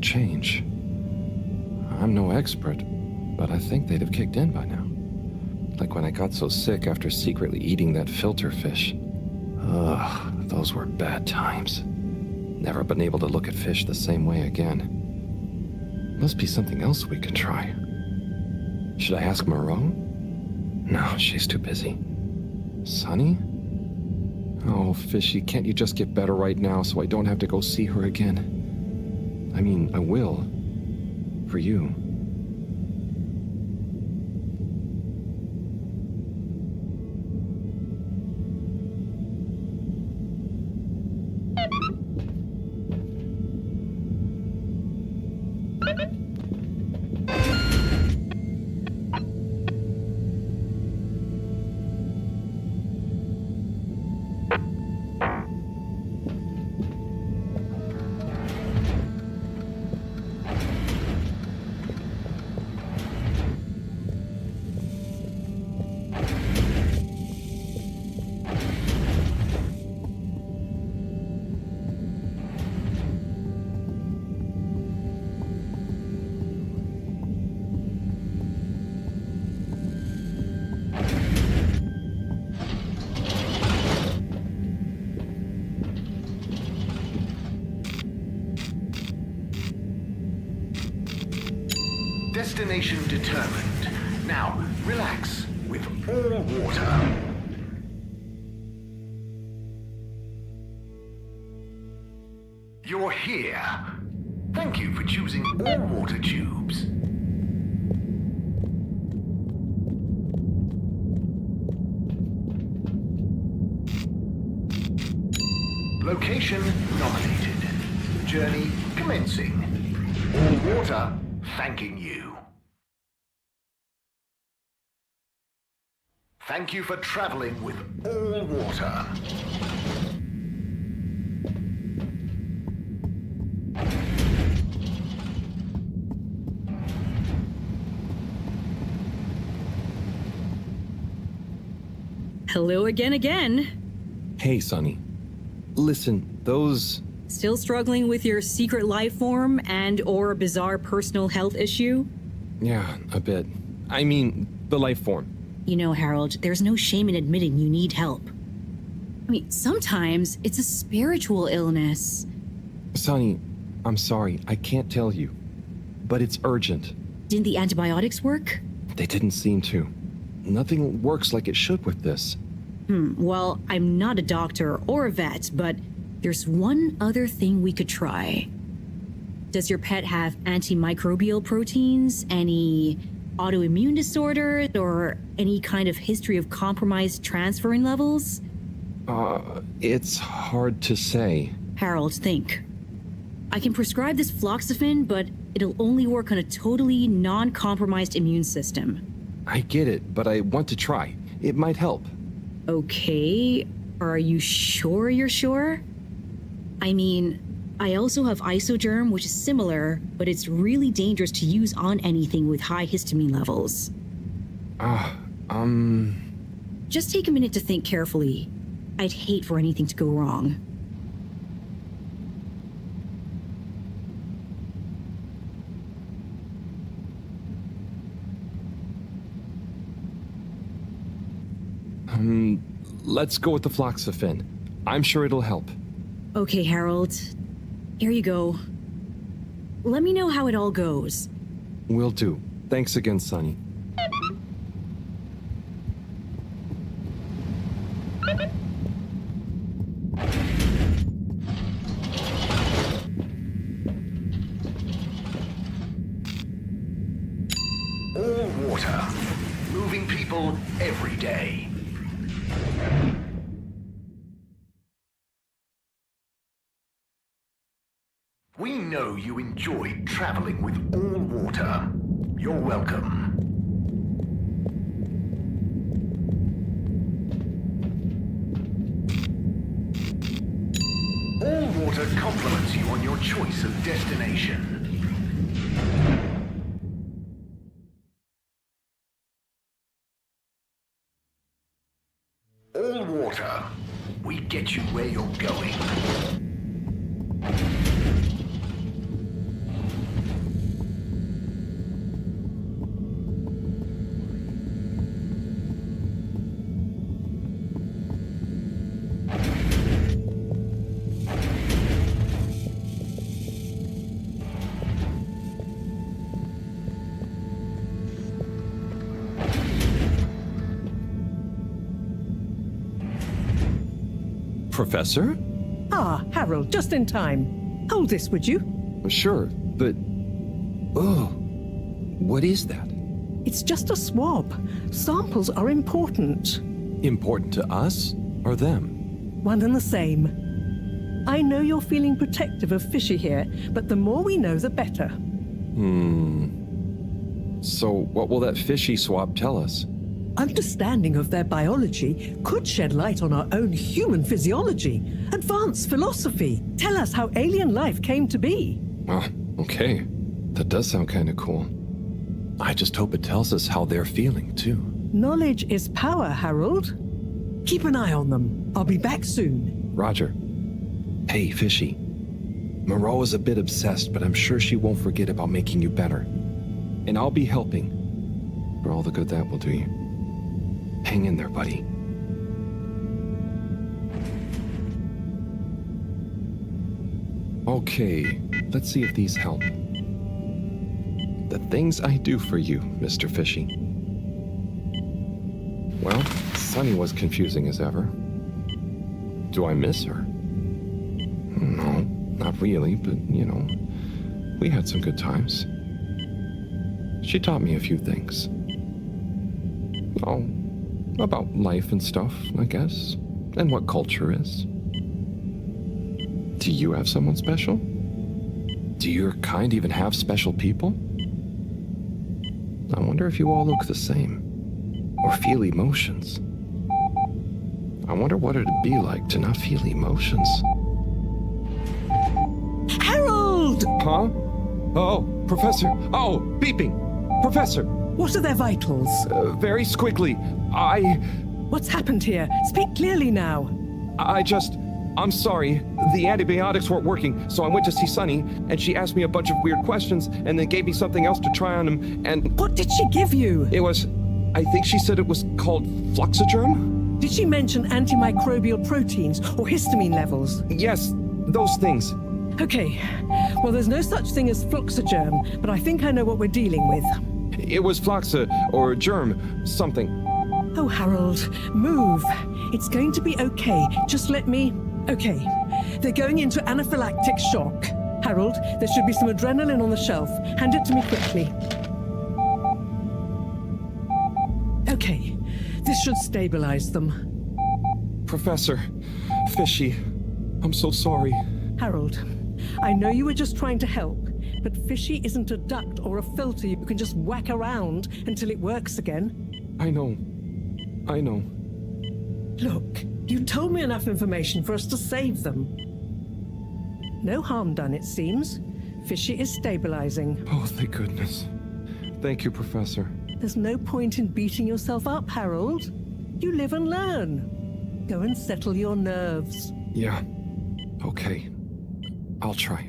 change. I'm no expert, but I think they'd have kicked in by now. Like when I got so sick after secretly eating that filter fish. Ugh, those were bad times. Never been able to look at fish the same way again. Must be something else we can try. Should I ask Moreau? No, she's too busy. Sunny? Oh, Fishy, can't you just get better right now so I don't have to go see her again? I mean, I will. For you. Destination determined. Now, relax with all water. You're here. Thank you for choosing all water tubes. Location nominated. Journey commencing. All water thanking you. Thank you for traveling with all water. Hello again. Hey, Sunny. Listen, those... Still struggling with your secret life form and/or bizarre personal health issue? Yeah, a bit. I mean, the life form. You know, Harold, there's no shame in admitting you need help. I mean, sometimes it's a spiritual illness. Sunny, I'm sorry, I can't tell you. But it's urgent. Didn't the antibiotics work? They didn't seem to. Nothing works like it should with this. Well, I'm not a doctor or a vet, but there's one other thing we could try. Does your pet have antimicrobial proteins, any autoimmune disorder, or any kind of history of compromised transferrin levels? It's hard to say. Harold, think. I can prescribe this floxacin, but it'll only work on a totally non-compromised immune system. I get it, but I want to try. It might help. Okay, are you sure you're sure? I mean, I also have isogerm, which is similar, but it's really dangerous to use on anything with high histamine levels. Just take a minute to think carefully. I'd hate for anything to go wrong. Let's go with the floxacin. I'm sure it'll help. Okay, Harold. Here you go. Let me know how it all goes. Will do. Thanks again, Sunny. All water. Moving people every day. We know you enjoyed traveling with all water. You're welcome. All water compliments you on your choice of destination. All water. We get you where you're going. Professor? Ah, Harold, just in time. Hold this, would you? Sure, but... Oh, what is that? It's just a swab. Samples are important. Important to us or them? One and the same. I know you're feeling protective of Fishy here, but the more we know, the better. So what will that fishy swab tell us? Understanding of their biology could shed light on our own human physiology, advance philosophy, tell us how alien life came to be. Oh, okay. That does sound kind of cool. I just hope it tells us how they're feeling, too. Knowledge is power, Harold. Keep an eye on them. I'll be back soon. Roger. Hey, Fishy. Moreau is a bit obsessed, but I'm sure she won't forget about making you better. And I'll be helping. For all the good that will do you. Hang in there, buddy. Okay, let's see if these help. The things I do for you, Mr. Fishy. Well, Sunny was confusing as ever. Do I miss her? No, not really, but, you know, we had some good times. She taught me a few things. Oh, about life and stuff, I guess, and what culture is. Do you have someone special? Do your kind even have special people? I wonder if you all look the same, or feel emotions. I wonder what it'd be like to not feel emotions. Harold! Huh? Oh, Professor. Oh, beeping. Professor. What are their vitals? Very squiggly. What's happened here? Speak clearly now. I'm sorry. The antibiotics weren't working, so I went to see Sunny, and she asked me a bunch of weird questions, and then gave me something else to try on him, and... What did she give you? It was... I think she said it was called Fluxogerm? Did she mention antimicrobial proteins or histamine levels? Yes, those things. Okay. Well, there's no such thing as Fluxogerm, but I think I know what we're dealing with. It was Floxa, or germ, something. Oh, Harold, move. It's going to be okay. Just let me... Okay. They're going into anaphylactic shock. Harold, there should be some adrenaline on the shelf. Hand it to me quickly. Okay. This should stabilize them. Professor, Fishy, I'm so sorry. Harold, I know you were just trying to help, but Fishy isn't a duct or a filter you can just whack around until it works again. I know. Look, you told me enough information for us to save them. No harm done, it seems. Fishy is stabilizing. Oh, thank goodness. Thank you, Professor. There's no point in beating yourself up, Harold. You live and learn. Go and settle your nerves. Yeah. Okay. I'll try.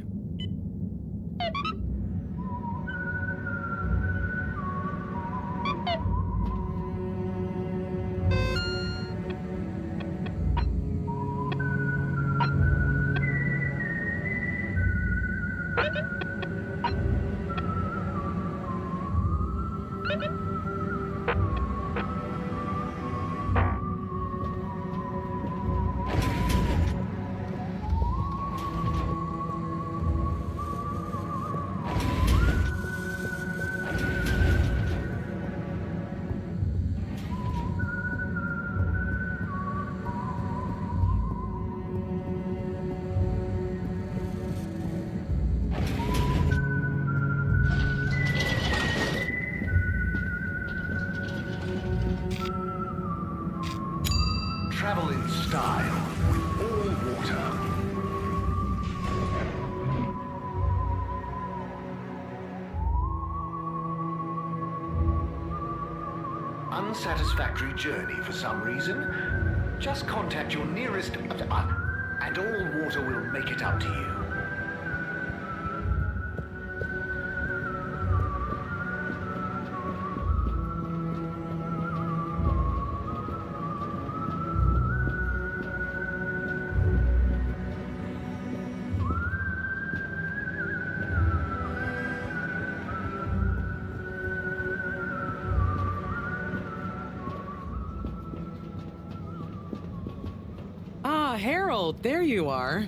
Travel in style with all water. Unsatisfactory journey for some reason? Just contact your nearest... and all water will make it up to you. Ah, Harold, there you are.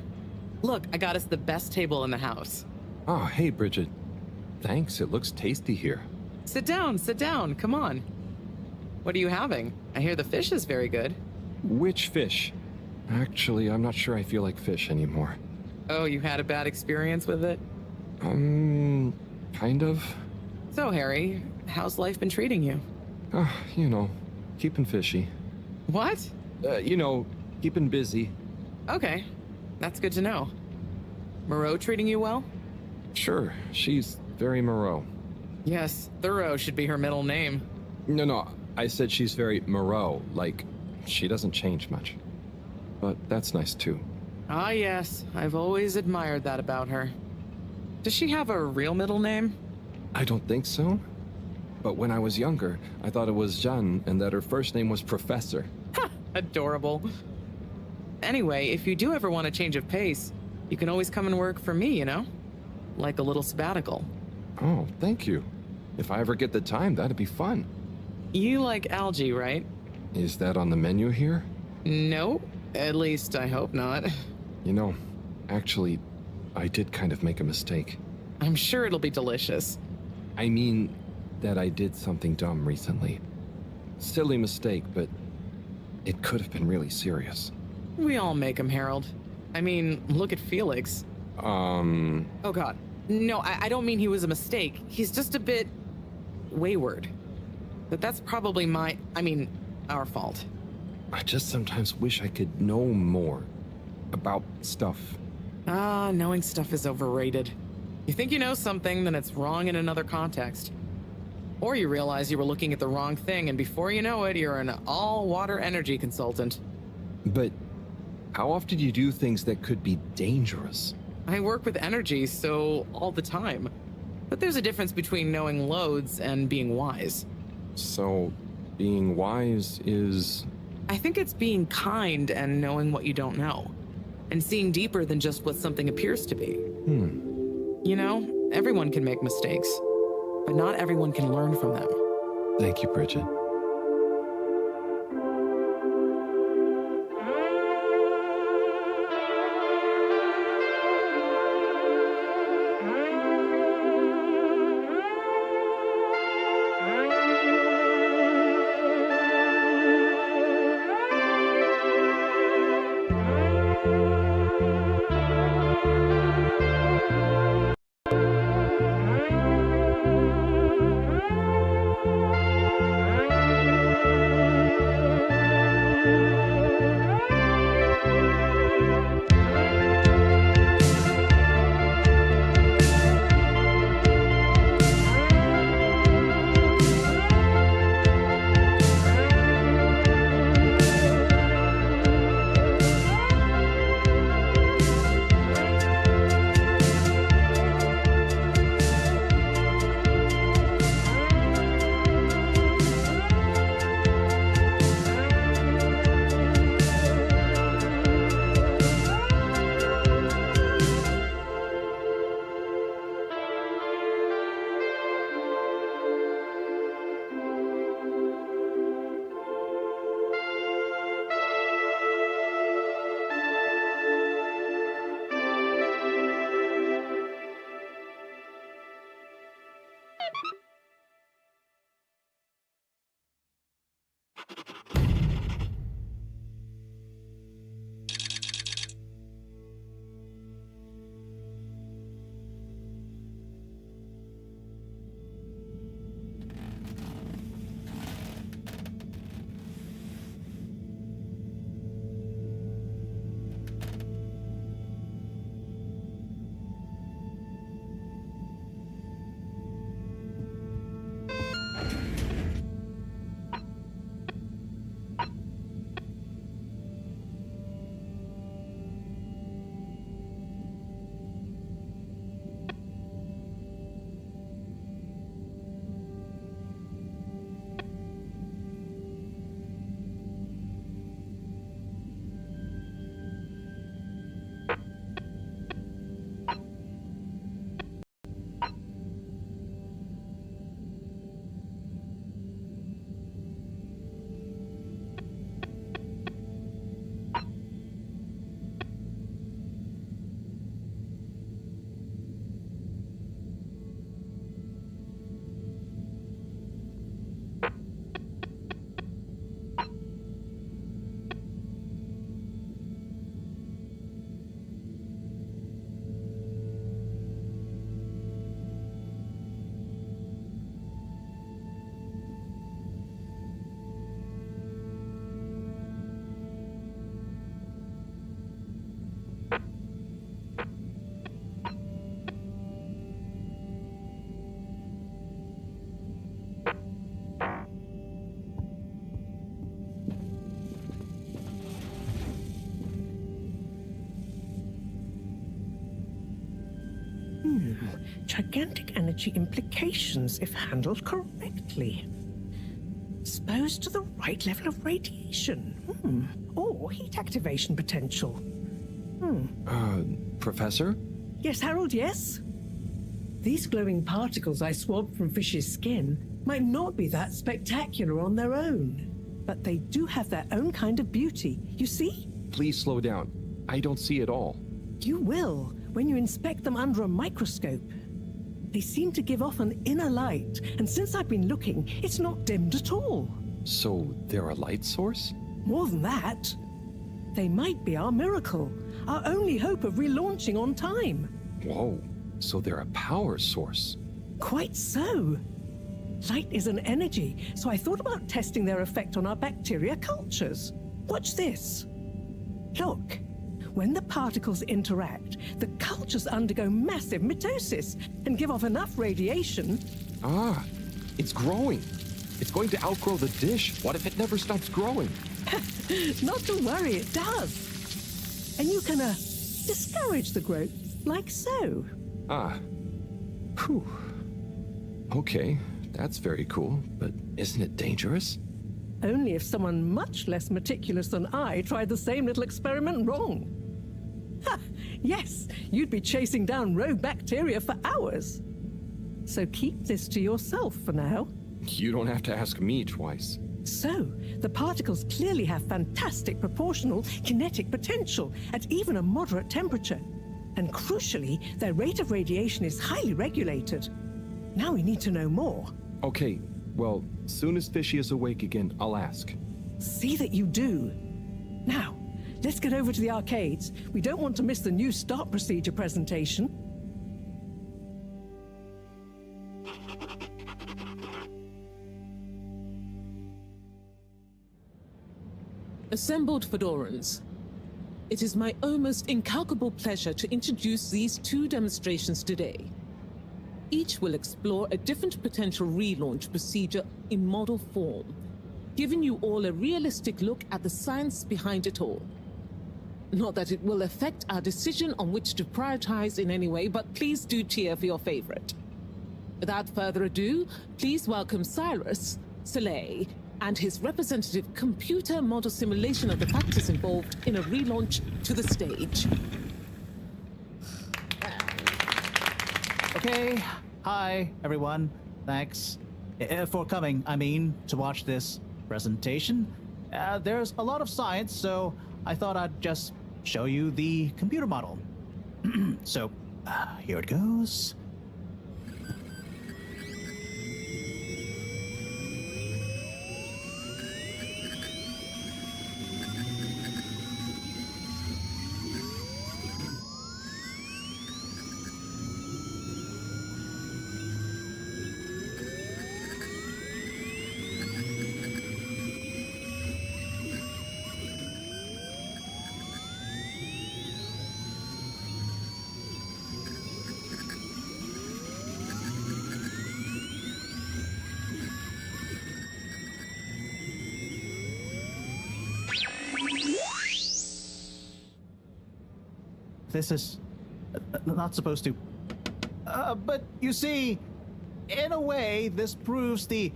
Look, I got us the best table in the house. Oh, hey, Bridget. Thanks, it looks tasty here. Sit down, come on. What are you having? I hear the fish is very good. Which fish? Actually, I'm not sure I feel like fish anymore. Oh, you had a bad experience with it? Kind of. So, Harry, how's life been treating you? Keeping fishy. What? Keeping busy. Okay, that's good to know. Moreau treating you well? Sure, she's very Moreau. Yes, Thorough should be her middle name. No, I said she's very Moreau, like, she doesn't change much. But that's nice too. Ah, yes, I've always admired that about her. Does she have a real middle name? I don't think so. But when I was younger, I thought it was Jeanne and that her first name was Professor. Ha! Adorable. Anyway, if you do ever want a change of pace, you can always come and work for me, Like a little sabbatical. Oh, thank you. If I ever get the time, that'd be fun. You like algae, right? Is that on the menu here? No, at least I hope not. Actually, I did kind of make a mistake. I'm sure it'll be delicious. I mean that I did something dumb recently. Silly mistake, but it could have been really serious. We all make them, Harold. I mean, look at Felix. Oh god. No, I don't mean he was a mistake. He's just a bit wayward. But that's probably our fault. I just sometimes wish I could know more about stuff. Ah, knowing stuff is overrated. You think you know something, then it's wrong in another context. Or you realize you were looking at the wrong thing, and before you know it, you're an all-water energy consultant. But how often do you do things that could be dangerous? I work with energy, so all the time. But there's a difference between knowing loads and being wise. So, being wise is... I think it's being kind and knowing what you don't know. And seeing deeper than just what something appears to be. Everyone can make mistakes. But not everyone can learn from them. Thank you, Bridget. Gigantic energy implications if handled correctly. Exposed to the right level of radiation. Or heat activation potential. Professor? Yes, Harold, yes? These glowing particles I swabbed from fish's skin might not be that spectacular on their own, but they do have their own kind of beauty, you see? Please slow down. I don't see it all. You will when you inspect them under a microscope. They seem to give off an inner light, and since I've been looking, it's not dimmed at all. So they're a light source? More than that, they might be our miracle, our only hope of relaunching on time. Whoa, so they're a power source. Quite so. Light is an energy, so I thought about testing their effect on our bacteria cultures. Watch this. Look, when the particles interact, the cultures undergo massive mitosis and give off enough radiation. Ah, it's growing. It's going to outgrow the dish. What if it never stops growing? Not to worry, it does. And you can discourage the growth, like so. Ah. Whew. Okay, that's very cool, but isn't it dangerous? Only if someone much less meticulous than I tried the same little experiment wrong. Ha! Yes, you'd be chasing down rogue bacteria for hours. So keep this to yourself for now. You don't have to ask me twice. So, the particles clearly have fantastic proportional kinetic potential at even a moderate temperature. And crucially, their rate of radiation is highly regulated. Now we need to know more. Okay, well, soon as Fishy is awake again, I'll ask. See that you do. Now, let's get over to the arcades. We don't want to miss the new start procedure presentation. Assembled Fedorans, it is my almost incalculable pleasure to introduce these two demonstrations today. Each will explore a different potential relaunch procedure in model form, giving you all a realistic look at the science behind it all. Not that it will affect our decision on which to prioritize in any way, but please do cheer for your favorite. Without further ado, please welcome Cyrus, Soleil, and his representative computer model simulation of the factors involved in a relaunch to the stage. Okay, hi everyone. Thanks for coming, to watch this presentation. There's a lot of science, so I thought I'd just show you the computer model. So, here it goes. This is not supposed to. But you see, in a way, this proves the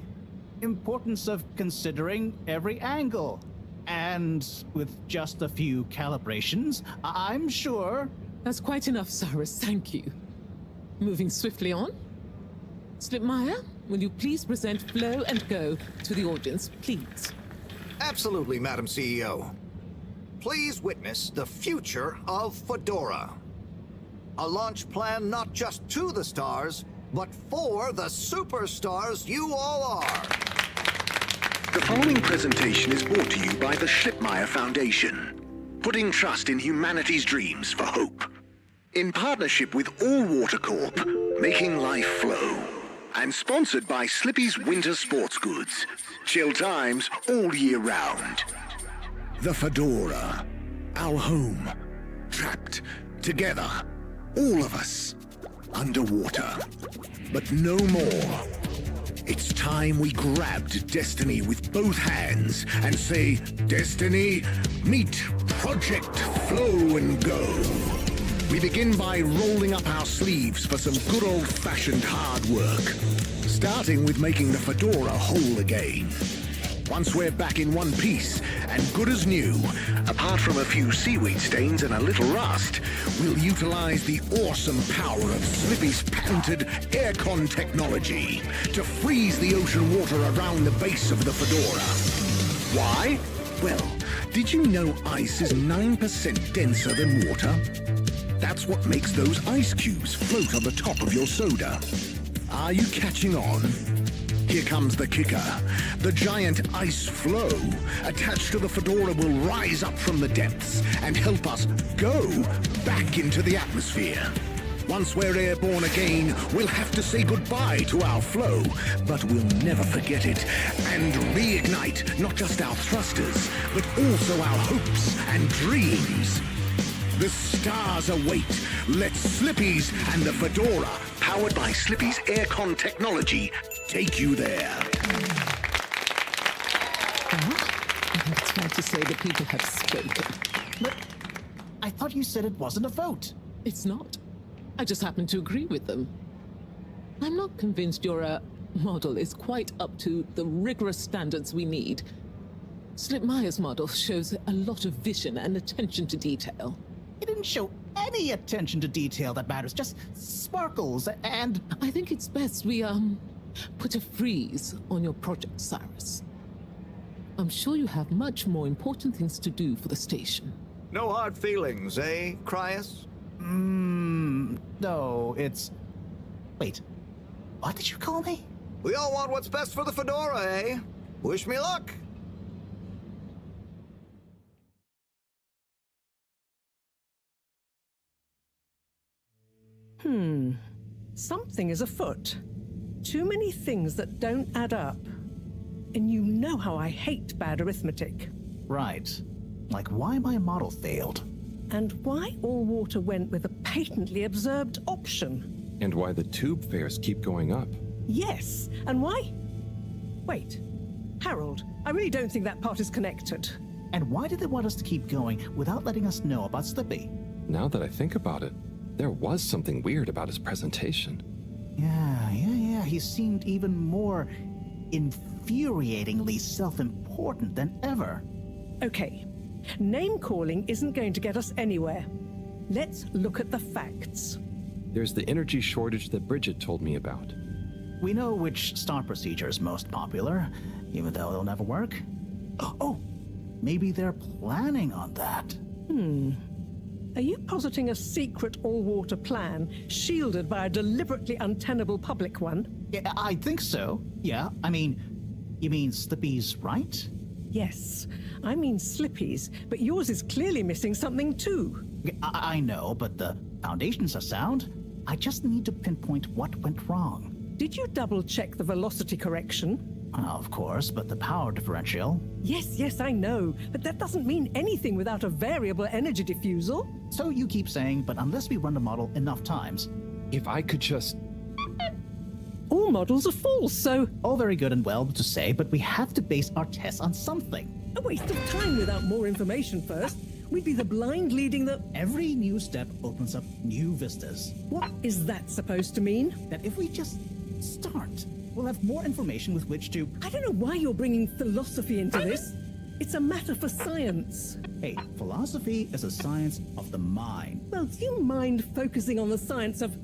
importance of considering every angle. And with just a few calibrations, I'm sure... That's quite enough, Cyrus, thank you. Moving swiftly on. Slipmeyer, will you please present Flow and Go to the audience, please? Absolutely, Madam CEO. Please witness the future of Fedora. A launch plan not just to the stars, but for the superstars you all are. The following presentation is brought to you by the Slipmeyer Foundation, putting trust in humanity's dreams for hope. In partnership with All Water Corp, making life flow. And sponsored by Slippy's Winter Sports Goods. Chill times all year round. The Fedora, our home, trapped together, all of us, underwater. But no more. It's time we grabbed destiny with both hands and say, Destiny, meet Project Flow and Go. We begin by rolling up our sleeves for some good old-fashioned hard work, starting with making the fedora whole again. Once we're back in one piece and good as new, apart from a few seaweed stains and a little rust, we'll utilize the awesome power of Slippy's patented aircon technology to freeze the ocean water around the base of the fedora. Why? Well, did you know ice is 9% denser than water? That's what makes those ice cubes float on the top of your soda. Are you catching on? Here comes the kicker. The giant ice floe attached to the fedora will rise up from the depths and help us go back into the atmosphere. Once we're airborne again, we'll have to say goodbye to our flow, but we'll never forget it and reignite not just our thrusters, but also our hopes and dreams. The stars await. Let Slippy's and the fedora, powered by Slippy's aircon technology, take you there. I think it's fair to say that people have spoken. But I thought you said it wasn't a vote. It's not. I just happen to agree with them. I'm not convinced your model is quite up to the rigorous standards we need. Slipmaya's model shows a lot of vision and attention to detail. It didn't show any attention to detail that matters, just sparkles and... I think it's best we, put a freeze on your project, Cyrus. I'm sure you have much more important things to do for the station. No hard feelings, eh, Cryus? No, it's... Wait, what did you call me? We all want what's best for the fedora, eh? Wish me luck. Something is afoot. Too many things that don't add up. And you know how I hate bad arithmetic. Right. Like why my model failed. And why all water went with a patently absurd option. And why the tube fares keep going up. Yes, and why? Wait, Harold, I really don't think that part is connected. And why did they want us to keep going without letting us know about Slippy? Now that I think about it, there was something weird about his presentation. Yeah. He seemed even more infuriatingly self-important than ever. Okay, name-calling isn't going to get us anywhere. Let's look at the facts. There's the energy shortage that Bridget told me about. We know which star procedure is most popular, even though it'll never work. Oh, maybe they're planning on that. Are you positing a secret all-water plan, shielded by a deliberately untenable public one? Yeah, I think so. Yeah, I mean, you mean Slippy's right? Yes, I mean Slippy's, but yours is clearly missing something too. I know, but the foundations are sound. I just need to pinpoint what went wrong. Did you double-check the velocity correction? Of course, but the power differential... Yes, I know, but that doesn't mean anything without a variable energy diffusal. So you keep saying, but unless we run the model enough times... If I could just... All models are false, so... All very good and well to say, but we have to base our tests on something. A waste of time without more information first. We'd be the blind leading the... Every new step opens up new vistas. What is that supposed to mean? That if we just start, we'll have more information with which to... I don't know why you're bringing philosophy into this. It's a matter for science. Hey, philosophy is a science of the mind. Well, do you mind focusing on the science of...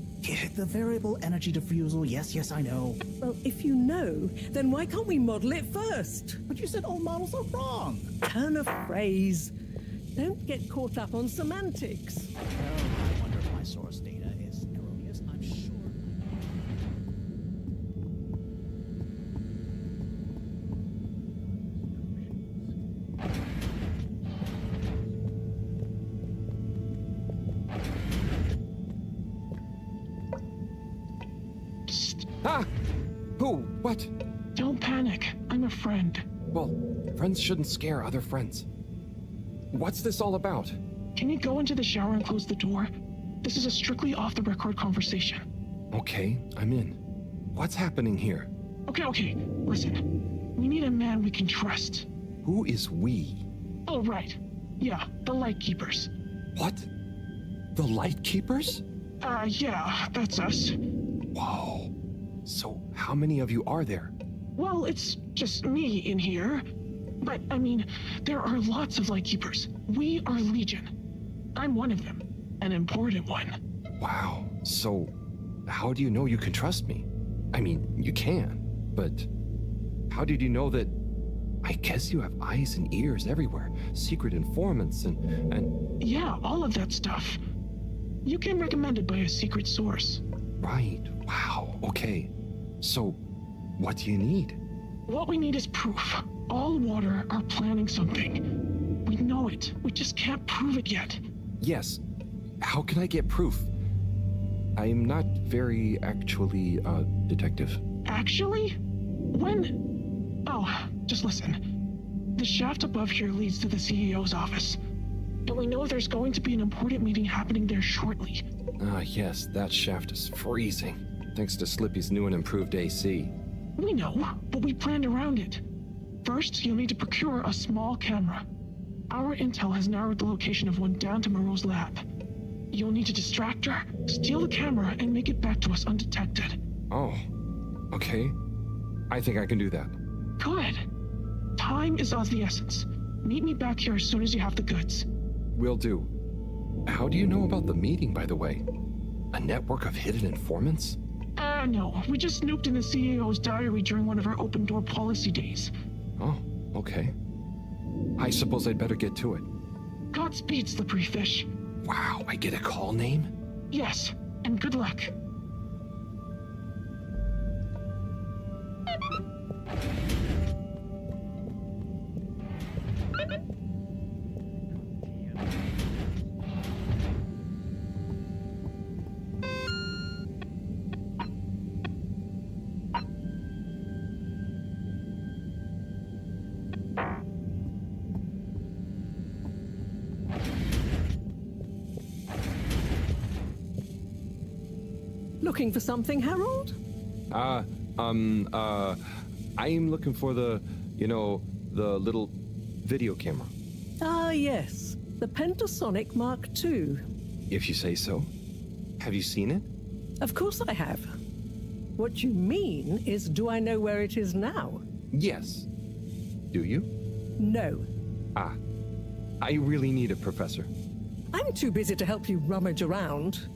The variable energy diffusal, yes, I know. Well, if you know, then why can't we model it first? But you said all models are wrong. Turn of phrase. Don't get caught up on semantics. Well, I wonder if my source data is erroneous. I'm sure... Ah! Who? What? Don't panic. I'm a friend. Well, friends shouldn't scare other friends. What's this all about? Can you go into the shower and close the door? This is a strictly off-the-record conversation. Okay, I'm in. What's happening here? Okay. Listen. We need a man we can trust. Who is we? Oh, right. Yeah, the Lightkeepers. What? The Lightkeepers? Yeah, that's us. Whoa. So, how many of you are there? Well, it's just me in here. But, I mean, there are lots of Lightkeepers. We are Legion. I'm one of them. An important one. Wow. So, how do you know you can trust me? I mean, you can, but how did you know that? I guess you have eyes and ears everywhere, secret informants and... Yeah, all of that stuff. You came recommended by a secret source. Right. Wow. Okay. So, what do you need? What we need is proof. All water are planning something. We know it. We just can't prove it yet. Yes. How can I get proof? I'm not very actually, detective. Actually? When... Oh, just listen. The shaft above here leads to the CEO's office. And we know there's going to be an important meeting happening there shortly. Ah, yes, that shaft is freezing. Thanks to Slippy's new and improved AC. We know, but we planned around it. First, you'll need to procure a small camera. Our intel has narrowed the location of one down to Moreau's lab. You'll need to distract her, steal the camera, and make it back to us undetected. Oh, okay. I think I can do that. Good. Time is of the essence. Meet me back here as soon as you have the goods. Will do. How do you know about the meeting, by the way? A network of hidden informants? No. We just snooped in the CEO's diary during one of our open-door policy days. Oh, okay. I suppose I'd better get to it. Godspeed, Slippery Fish. Wow, I get a call name? Yes, and good luck. Looking for something, Harold? I'm looking for the little video camera. Ah, yes. The Pentasonic Mark II. If you say so. Have you seen it? Of course I have. What you mean is, do I know where it is now? Yes. Do you? No. Ah. I really need it, Professor. I'm too busy to help you rummage around.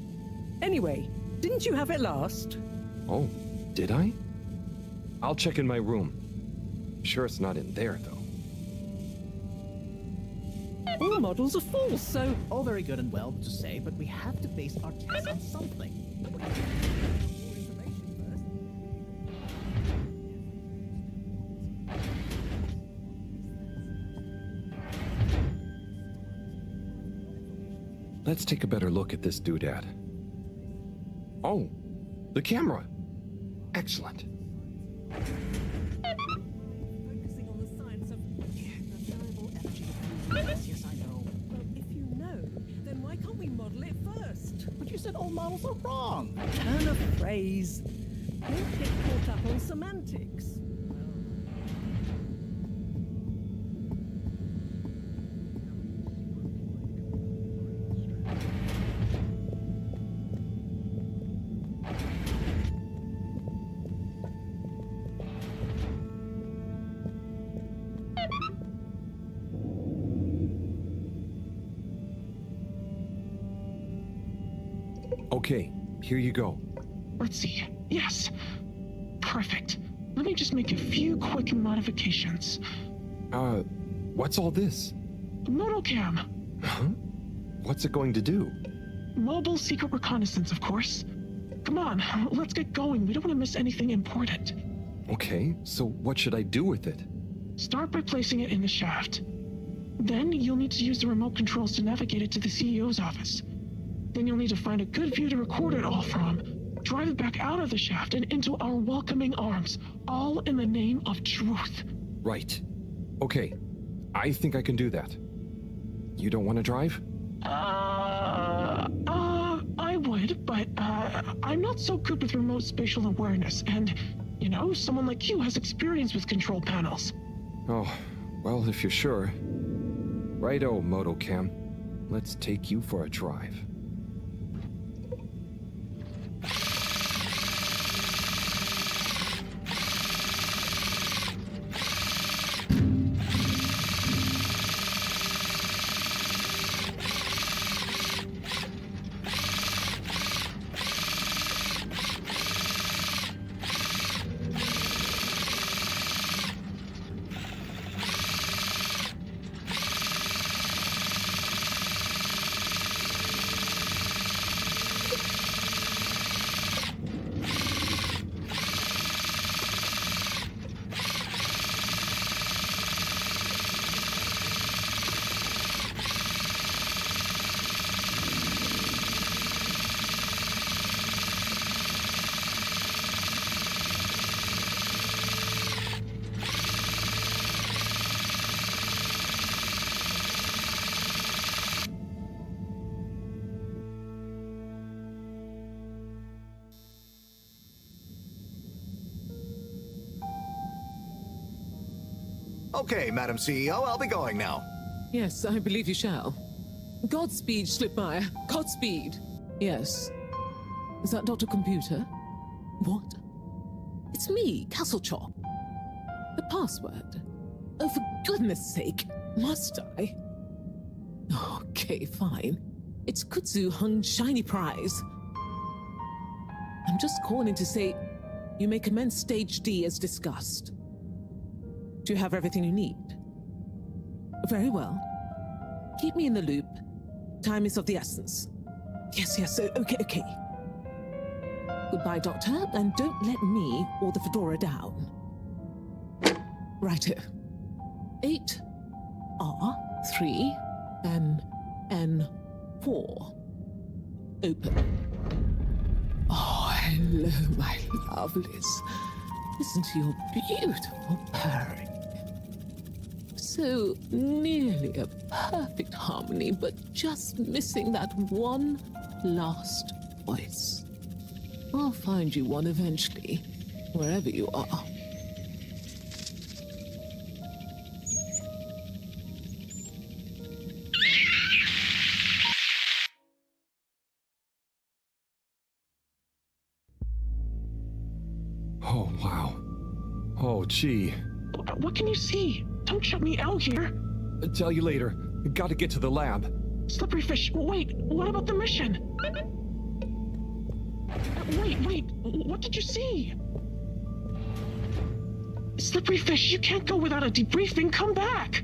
Anyway, didn't you have it last? Oh, did I? I'll check in my room. Sure it's not in there, though. All models are full, so... All very good and well to say, but we have to base our tests on something. Let's take a better look at this doodad. Oh, the camera. Excellent. Focusing on the science of the variable energy of fusion. Yes, I know. Well, if you know, then why can't we model it first? But you said all models are wrong. Turn of phrase. Don't get caught up on semantics. Okay, here you go. Let's see. Yes. Perfect. Let me just make a few quick modifications. What's all this? Motocam. Huh? What's it going to do? Mobile secret reconnaissance, of course. Come on, let's get going. We don't want to miss anything important. Okay, so what should I do with it? Start by placing it in the shaft. Then you'll need to use the remote controls to navigate it to the CEO's office. Then you'll need to find a good view to record it all from, drive it back out of the shaft and into our welcoming arms, all in the name of truth. Right. Okay, I think I can do that. You don't want to drive? I would, but, I'm not so good with remote spatial awareness, and, you know, someone like you has experience with control panels. Oh, well, if you're sure. Righto, Motocam. Let's take you for a drive. Okay, Madam CEO, I'll be going now. Yes, I believe you shall. Godspeed, Schlipmeyer. Godspeed. Yes. Is that Dr. Computer? What? It's me, Castlechop. The password. Oh, for goodness sake, must I? Okay, fine. It's Kutsu Hung Shiny Prize. I'm just calling to say you may commence Stage D as discussed. Do you have everything you need? Very well. Keep me in the loop. Time is of the essence. Yes, okay. Goodbye, Doctor, and don't let me or the Fedora down. Righto. 8 R3 N4. Open. Oh, hello, my lovelies. Listen to your beautiful purring. So nearly a perfect harmony, but just missing that one last voice. I'll find you one eventually, wherever you are. Oh, wow. Oh, gee. What can you see? Don't shut me out here. Tell you later. Gotta get to the lab. Slippery fish, wait, what about the mission? Wait, what did you see? Slippery fish, you can't go without a debriefing. Come back.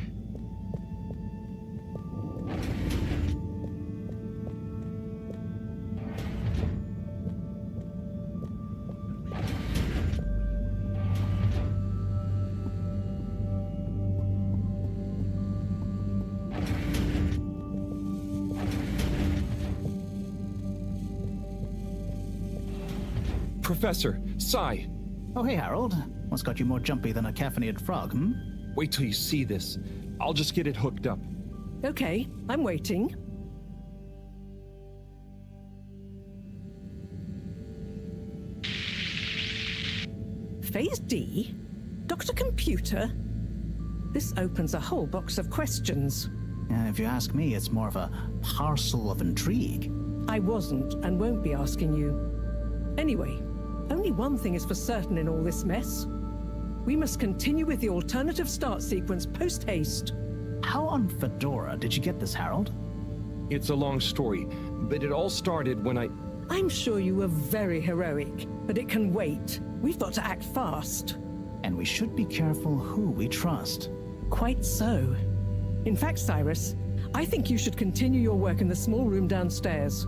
Professor, Sai. Oh, hey, Harold. What's got you more jumpy than a caffeinated frog, hmm? Wait till you see this. I'll just get it hooked up. Okay, I'm waiting. Phase D? Dr. Computer? This opens a whole box of questions. If you ask me, it's more of a parcel of intrigue. I wasn't and won't be asking you. Anyway, only one thing is for certain in all this mess. We must continue with the alternative start sequence post-haste. How on Fedora did you get this, Harold? It's a long story, but it all started when I'm sure you were very heroic, but it can wait. We've got to act fast. And we should be careful who we trust. Quite so. In fact, Cyrus, I think you should continue your work in the small room downstairs.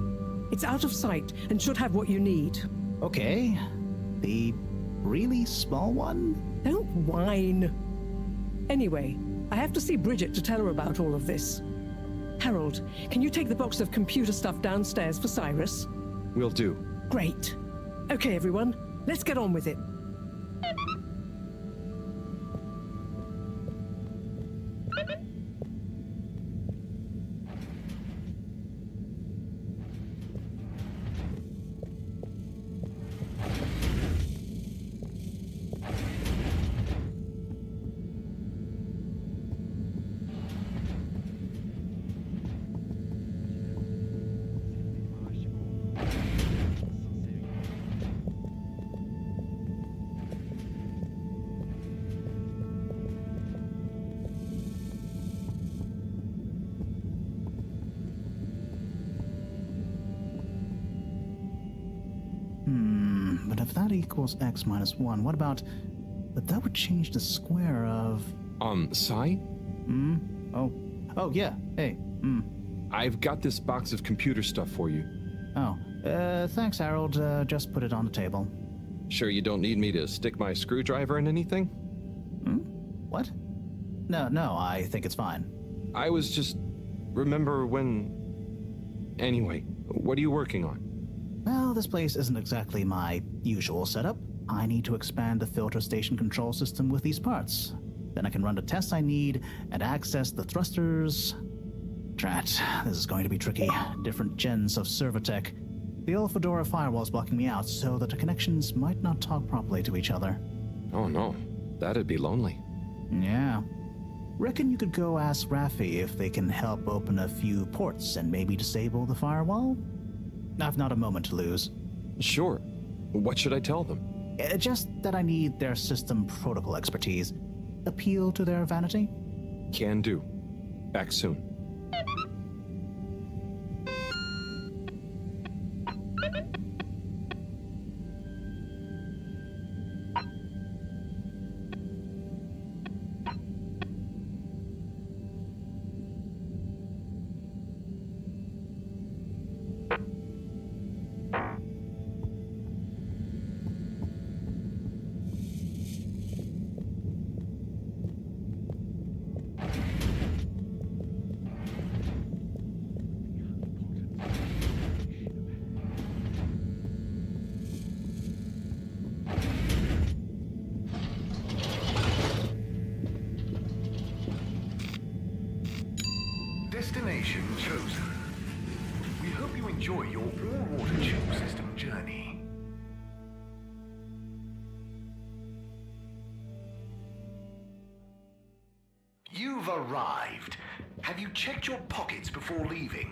It's out of sight and should have what you need. Okay. The really small one? Don't whine. Anyway, I have to see Bridget to tell her about all of this. Harold, can you take the box of computer stuff downstairs for Cyrus? Will do. Great. Okay, everyone, let's get on with it. But if that equals x minus 1, what about... But that would change the square of... Sai? Oh, yeah. Hey, I've got this box of computer stuff for you. Oh, thanks, Harold. Just put it on the table. Sure you don't need me to stick my screwdriver in anything? What? No, I think it's fine. I was just... Remember when... Anyway, what are you working on? Well, this place isn't exactly my usual setup. I need to expand the filter station control system with these parts. Then I can run the tests I need and access the thrusters. Drat, this is going to be tricky. Different gens of server tech. The old Fedora firewall's blocking me out so that the connections might not talk properly to each other. Oh no, that'd be lonely. Yeah. Reckon you could go ask Raffi if they can help open a few ports and maybe disable the firewall? I've not a moment to lose. Sure. What should I tell them? Just that I need their system protocol expertise. Appeal to their vanity? Can do. Back soon. Destination chosen. We hope you enjoy your all-water tube system journey. You've arrived. Have you checked your pockets before leaving?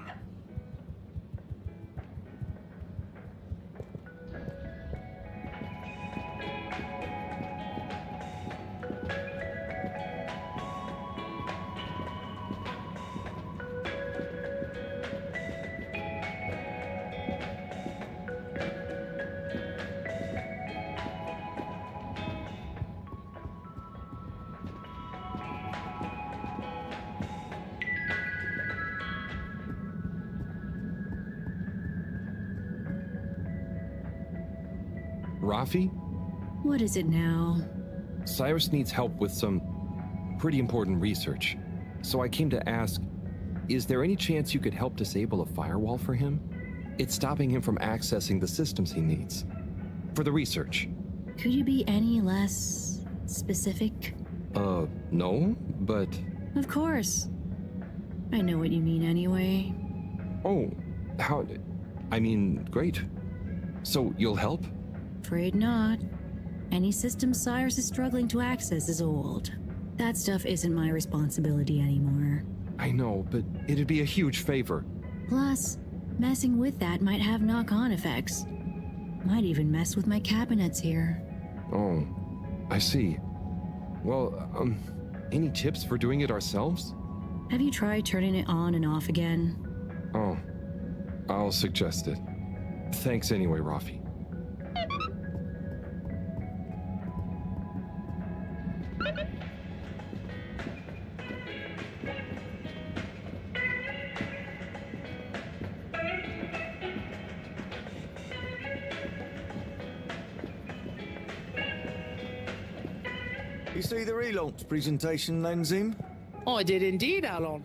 Raffi? What is it now? Cyrus needs help with some pretty important research. So I came to ask, is there any chance you could help disable a firewall for him? It's stopping him from accessing the systems he needs. For the research. Could you be any less specific? No, but... Of course. I know what you mean anyway. Oh, how... I mean, great. So you'll help? Afraid not. Any system Cyrus is struggling to access is old. That stuff isn't my responsibility anymore. I know, but it'd be a huge favor. Plus, messing with that might have knock-on effects. Might even mess with my cabinets here. Oh, I see. Well, any tips for doing it ourselves? Have you tried turning it on and off again? Oh, I'll suggest it. Thanks anyway, Raffi. You see the relaunch presentation, Lenzim? I did indeed, Alon.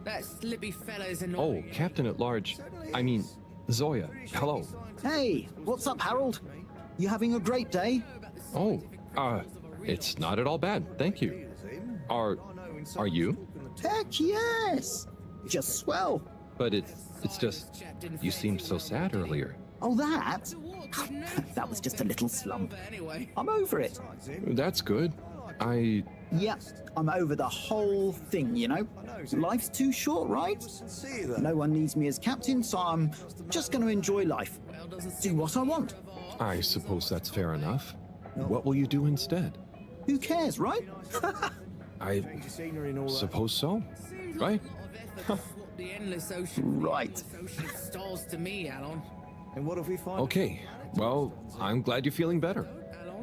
That slippy fellow's Oh, annoying. Captain at Large. I mean, Zoya. Hello. Hey, what's up, Harold? You having a great day? Oh, it's not at all bad. Thank you. Are you? Heck yes! Just swell. But it's just, you seemed so sad earlier. Oh, that? That was just a little slump. I'm over it. That's good. Yep, I'm over the whole thing, you know? Life's too short, right? No one needs me as captain, so I'm just going to enjoy life. Do what I want. I suppose that's fair enough. What will you do instead? Who cares, right? I suppose so. Right? The endless ocean. Right. Ocean stalls to me, Alon. And what if we find... Okay. Well, I'm glad you're feeling better.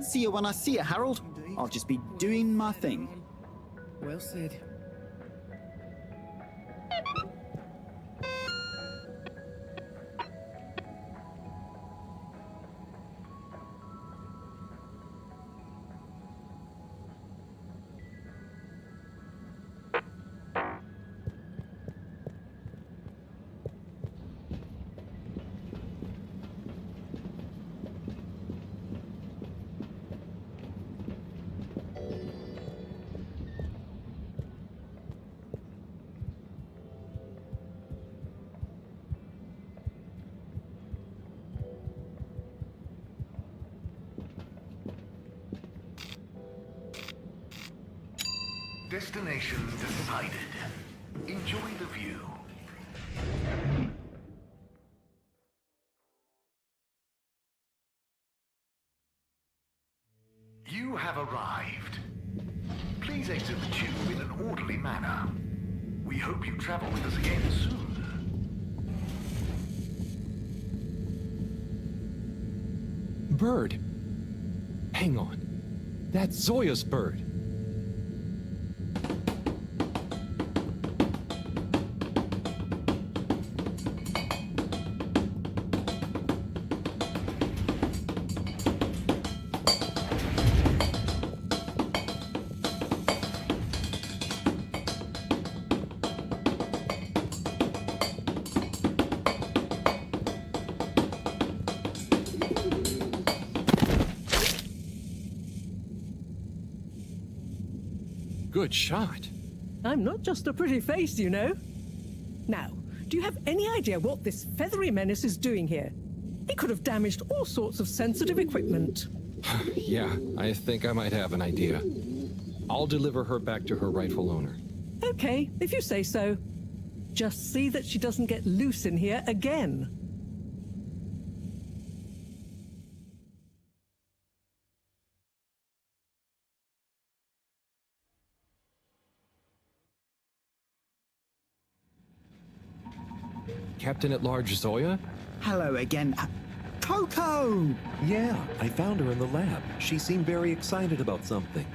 See you when I see you, Harold. I'll just be doing my thing. Well said. Destination decided. Enjoy the view. You have arrived. Please exit the tube in an orderly manner. We hope you travel with us again soon. Bird. Hang on. That's Zoya's bird. Good shot. I'm not just a pretty face, you know. Now, do you have any idea what this feathery menace is doing here? He could have damaged all sorts of sensitive equipment. Yeah, I think I might have an idea. I'll deliver her back to her rightful owner. Okay, if you say so. Just see that she doesn't get loose in here again. Captain at Large Zoya? Hello again. Coco! Yeah, I found her in the lab. She seemed very excited about something.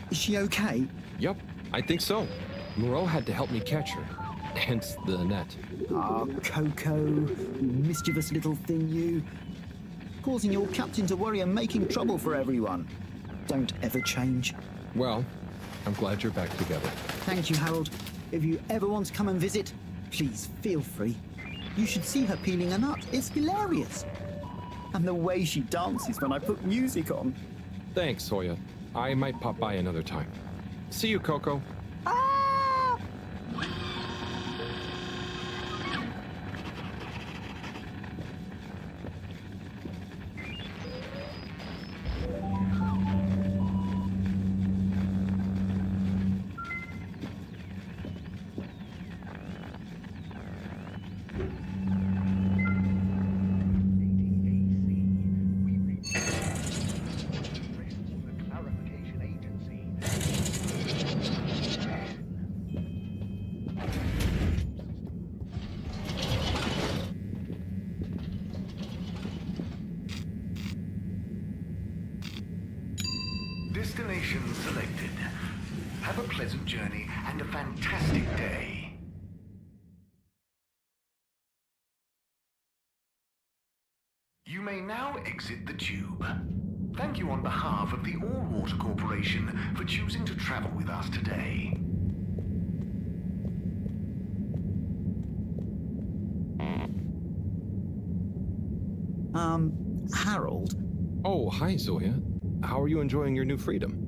Is she okay? Yep, I think so. Moreau had to help me catch her. Hence the net. Ah, Coco, you mischievous little thing, you. Causing your captain to worry and making trouble for everyone. Don't ever change. Well, I'm glad you're back together. Thank you, Harold. If you ever want to come and visit, please feel free. You should see her peeling a nut. It's hilarious. And the way she dances when I put music on. Thanks, Zoya. I might pop by another time. See you, Coco. Ah! Destination selected. Have a pleasant journey and a fantastic day. You may now exit the tube. Thank you on behalf of the All-Water Corporation for choosing to travel with us today. Harold? Oh, hi, Zoya. How are you enjoying your new freedom?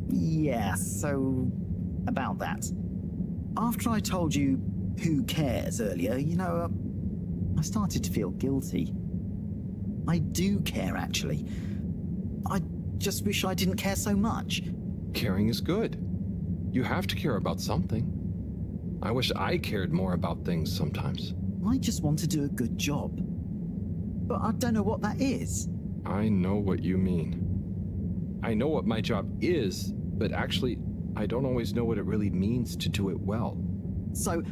Yeah, so about that. After I told you who cares earlier, I started to feel guilty. I do care, actually. I just wish I didn't care so much. Caring is good. You have to care about something. I wish I cared more about things sometimes. I just want to do a good job. But I don't know what that is. I know what you mean. I know what my job is, but actually, I don't always know what it really means to do it well. So,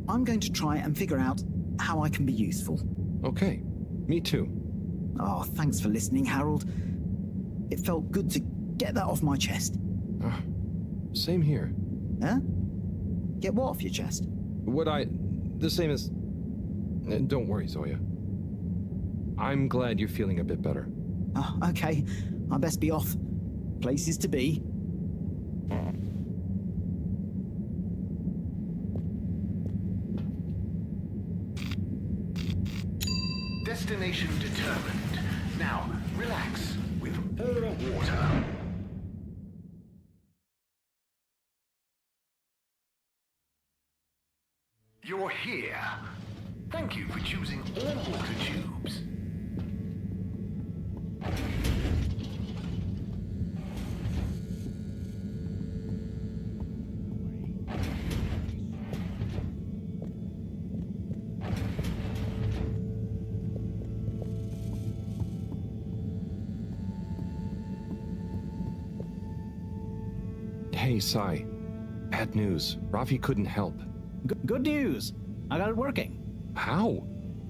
I'm going to try and figure out how I can be useful. Okay, me too. Oh, thanks for listening, Harold. It felt good to get that off my chest. Same here. Huh? Get what off your chest? The same as... Don't worry, Zoya. I'm glad you're feeling a bit better. Oh, okay. I best be off. Places to be. Destination determined. Now, relax with all water. You're here. Thank you for choosing all water tubes. Hey, Sai. Bad news. Rafi couldn't help. Good news. I got it working. How?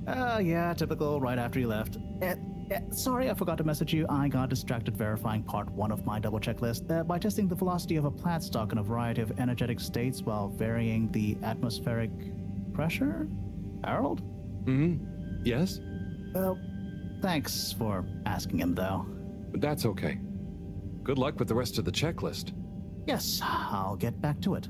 Yeah, typical right after you left. Sorry, I forgot to message you. I got distracted verifying part 1 of my double checklist by testing the velocity of a plat stock in a variety of energetic states while varying the atmospheric pressure? Harold? Yes? Well, thanks for asking him, though. That's okay. Good luck with the rest of the checklist. Yes, I'll get back to it.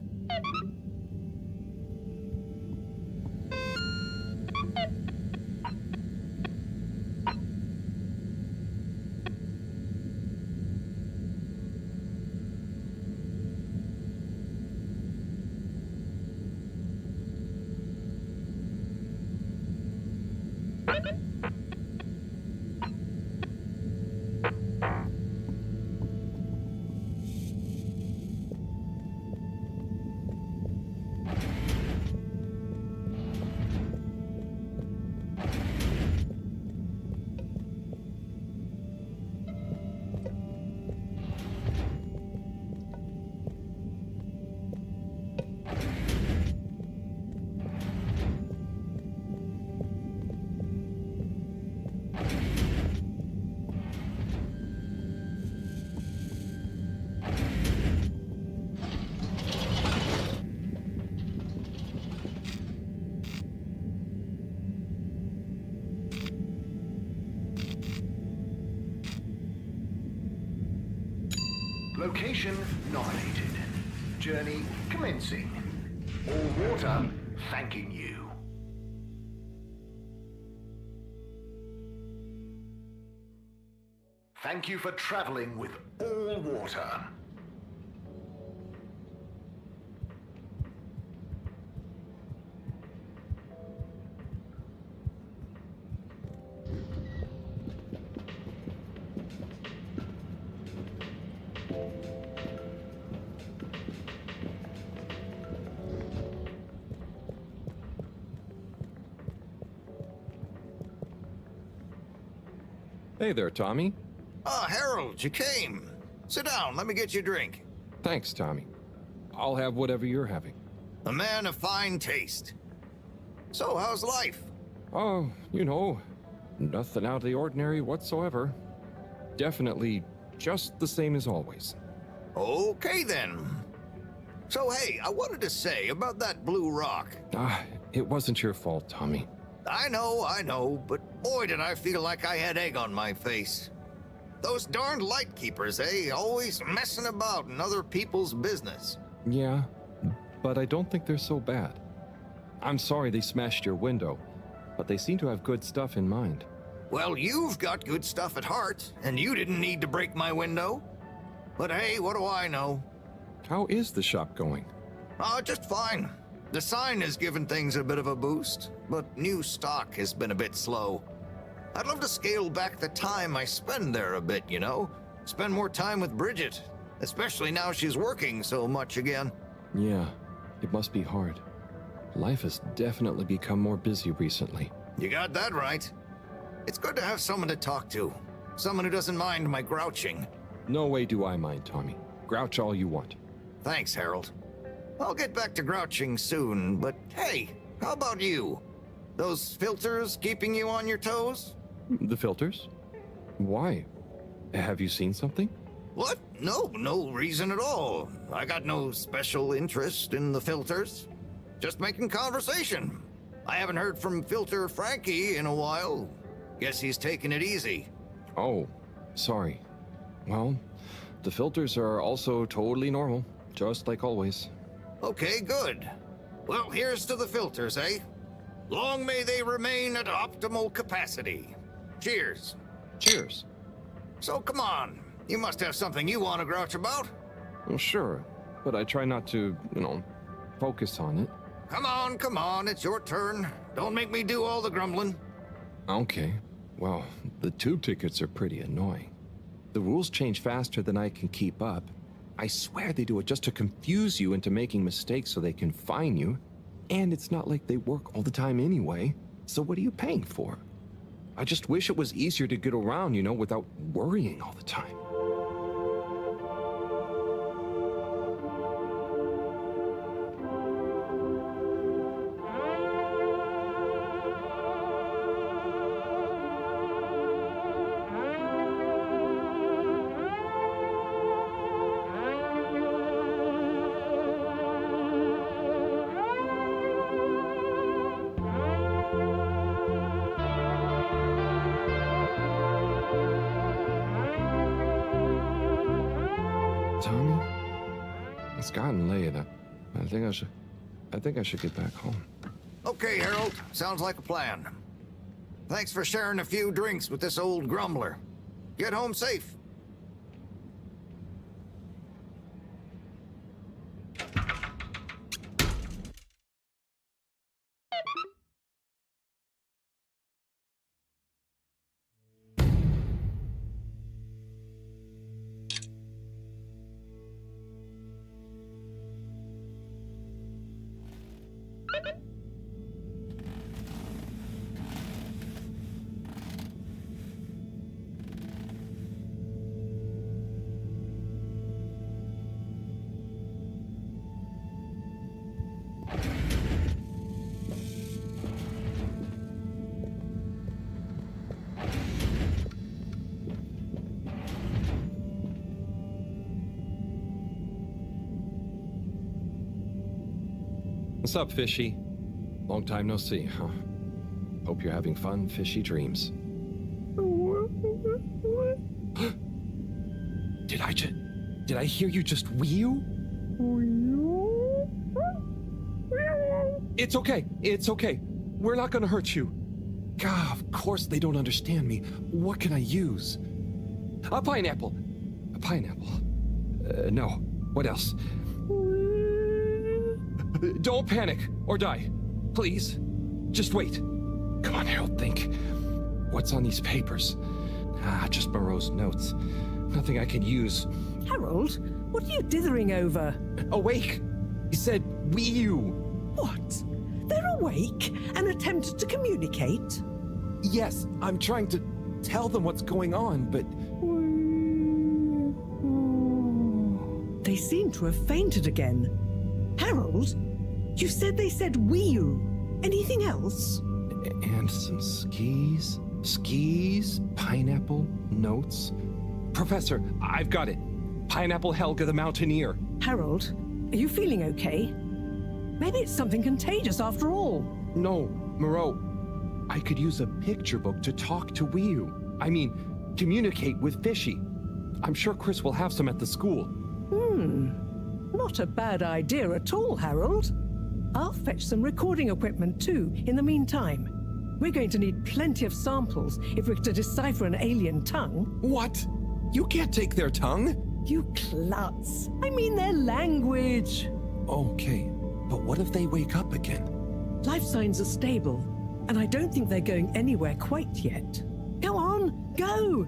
Location nominated. Journey commencing. All water thanking you. Thank you for traveling with all water. Hey there, Tommy. Ah, Harold, you came. Sit down, let me get you a drink. Thanks, Tommy. I'll have whatever you're having. A man of fine taste. So, how's life? Oh, nothing out of the ordinary whatsoever. Definitely just the same as always. Okay, then. So, hey, I wanted to say about that blue rock. It wasn't your fault, Tommy. I know, but boy did I feel like I had egg on my face. Those darned light keepers, always messing about in other people's business. Yeah, but I don't think they're so bad. I'm sorry they smashed your window, but they seem to have good stuff in mind. Well, you've got good stuff at heart, and you didn't need to break my window. But hey, what do I know? How is the shop going? Just fine. The sign has given things a bit of a boost, but new stock has been a bit slow. I'd love to scale back the time I spend there a bit, Spend more time with Bridget, especially now she's working so much again. Yeah, it must be hard. Life has definitely become more busy recently. You got that right. It's good to have someone to talk to. Someone who doesn't mind my grouching. No way do I mind, Tommy. Grouch all you want. Thanks, Harold. I'll get back to grouching soon, but hey, how about you? Those filters keeping you on your toes? The filters? Why? Have you seen something? What? No reason at all. I got no special interest in the filters. Just making conversation. I haven't heard from Filter Frankie in a while. Guess he's taking it easy. Oh, sorry. Well, the filters are also totally normal, just like always. Okay, good. Well, here's to the filters, Long may they remain at optimal capacity. Cheers. Cheers. So come on, you must have something you want to grouch about. Well, sure, but I try not to, focus on it. Come on, it's your turn. Don't make me do all the grumbling. Okay, well, the tube tickets are pretty annoying. The rules change faster than I can keep up. I swear they do it just to confuse you into making mistakes so they can fine you. And it's not like they work all the time anyway. So what are you paying for? I just wish it was easier to get around, you know, without worrying all the time. Tommy, it's gotten late. I think I should get back home. Okay, Harold. Sounds like a plan. Thanks for sharing a few drinks with this old grumbler. Get home safe. What's up, Fishy? Long time no see, huh? Hope you're having fun, fishy dreams. Did I hear you just wheel? It's okay. We're not gonna hurt you. God, of course they don't understand me. What can I use? A pineapple. No. What else? Don't panic or die. Please. Just wait. Come on, Harold, think. What's on these papers? Just Moreau's notes. Nothing I can use. Harold, what are you dithering over? Awake! He said, Wii U. What? They're awake and attempted to communicate? Yes, I'm trying to tell them what's going on, but... They seem to have fainted again. Harold, you said they said Wii U. Anything else? And some skis? Skis? Pineapple? Notes? Professor, I've got it. Pineapple Helga the Mountaineer. Harold, are you feeling okay? Maybe it's something contagious after all. No, Moreau. I could use a picture book to talk to Wii U. I mean, communicate with Fishy. I'm sure Chris will have some at the school. Not a bad idea at all, Harold. I'll fetch some recording equipment too, in the meantime. We're going to need plenty of samples if we're to decipher an alien tongue. What? You can't take their tongue? You klutz. I mean their language. Okay, but what if they wake up again? Life signs are stable, and I don't think they're going anywhere quite yet. Go on, go!